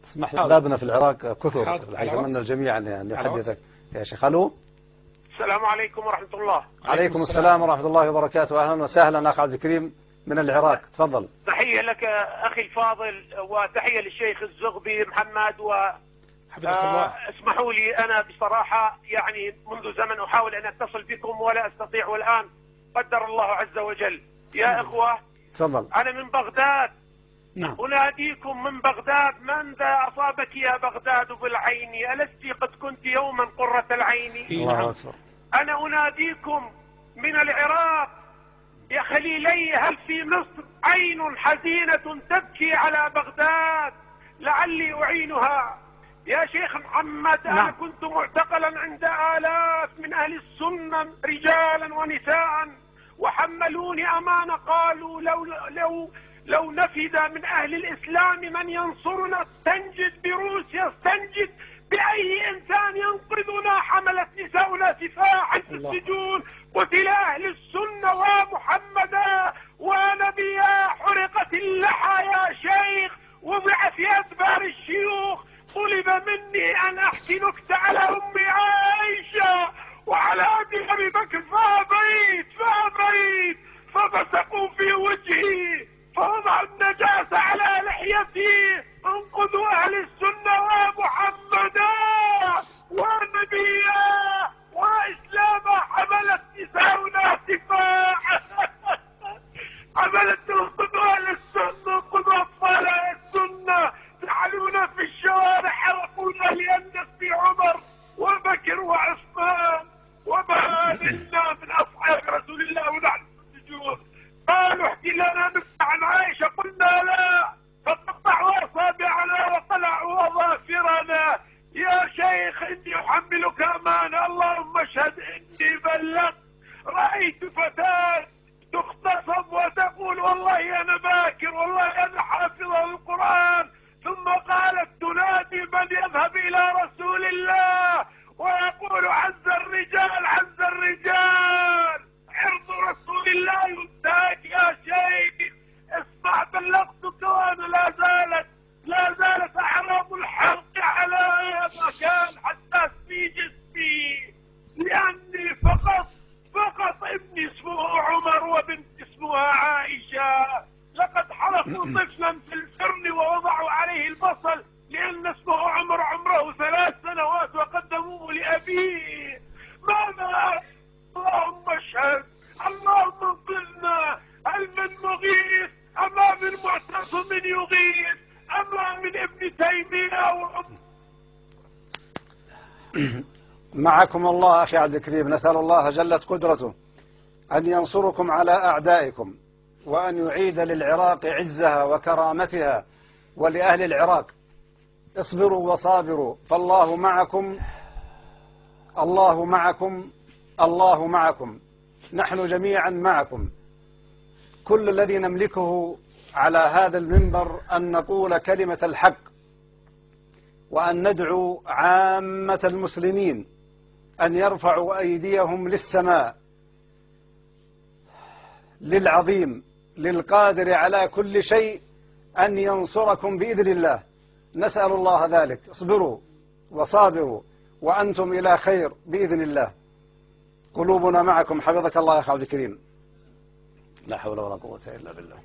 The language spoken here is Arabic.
اسمح لي، أحبابنا في العراق كثر، أتمنى الجميع أن يحدثك يا شيخ. ألو. السلام عليكم ورحمة الله. عليكم السلام ورحمة الله وبركاته. أهلا وسهلا أخ عبد الكريم من العراق، تفضل. تحية لك أخي الفاضل، وتحية للشيخ الزغبي محمد. حفظك الله. اسمحوا لي، أنا بصراحة يعني منذ زمن أحاول أن أتصل بكم ولا أستطيع، والآن قدر الله عز وجل. يا إخوة، تفضل. أنا من بغداد. نعم. أناديكم من بغداد، ماذا أصابك يا بغداد بالعين؟ ألست قد كنت يوما قرة العين؟ الله أكبر. أنا أناديكم من العراق، يا خليلي، هل في مصر عين حزينة تبكي على بغداد لعلي أعينها؟ يا شيخ محمد، أنا كنت معتقلا عند آلاف من أهل السنة رجالا ونساء، وحملوني أمانة، قالوا لو نفد من أهل الإسلام من ينصرنا استنجد بروسيا، استنجد بأي إنسان ينقذنا. حملت نساؤنا سفاحا في السجون، قتل أهل السنة ومحمدا ونبيا، حرقت اللحى يا شيخ، وضع في أدبار الشيوخ. طلب مني أن أحكي نكتة على أمي عائشة وعلى أبي بكر، فأبيت فبصقوا في وجهي، فوضع النجاسة على لحيتي. انقذوا أهل السنة ومحمدا ونبيا وإسلاما. حملت نساؤنا سفاحا حملت انقذوا أهل السنة، انقذوا أطفال أهل السنة. جعلونا في الشوارع، حرقونا لأنس في عمر وبكر وعثمان، وما لنا من أصحاب رسول الله ونحن في السجون. قالوا احكي لنا نكتة عن عائشة، قلنا لا، فقطعوا أصابعنا وقلعوا أظافرنا. يا شيخ، إني أحملك أمانة، اللهم اشهد إني بلغت. رأيت فتاة تغتصب وتقول والله أنا باكر، والله أنا حافظة القرآن، ثم قالت تنادي من يذهب إلى رسول الله ويقول عز الرجال عز الرجال، عرض رسول الله ينتهك. يا شيخ اسمع، بلغتك وأنا لا زالت أعراض الحرق على مكان حساس في جسمي، لأني فقط ابني اسمه عمر وبنت اسمها عائشة. لقد حرقوا طفلا في الفرن ووضعوا عليه البصل لأن اسمه عمر، عمره 3 سنوات، وقدموه لأبيه. ماذا؟ اللهم اشهد، اللهم انقذنا. هل من مغيث؟ أما من معتصم يغيث؟ أما من ابن تيمية معكم الله أخي عبد الكريم. نسأل الله جلت قدرته أن ينصركم على أعدائكم، وأن يعيد للعراق عزها وكرامتها ولأهل العراق. اصبروا وصابروا، فالله معكم، الله معكم، الله معكم. نحن جميعا معكم. كل الذي نملكه على هذا المنبر أن نقول كلمة الحق، وأن ندعو عامة المسلمين أن يرفعوا أيديهم للسماء، للعظيم، للقادر على كل شيء، أن ينصركم بإذن الله. نسأل الله ذلك. اصبروا وصابروا وأنتم إلى خير بإذن الله. قلوبنا معكم. حفظك الله يا أخي عبد الكريم. لا حول ولا قوة إلا بالله.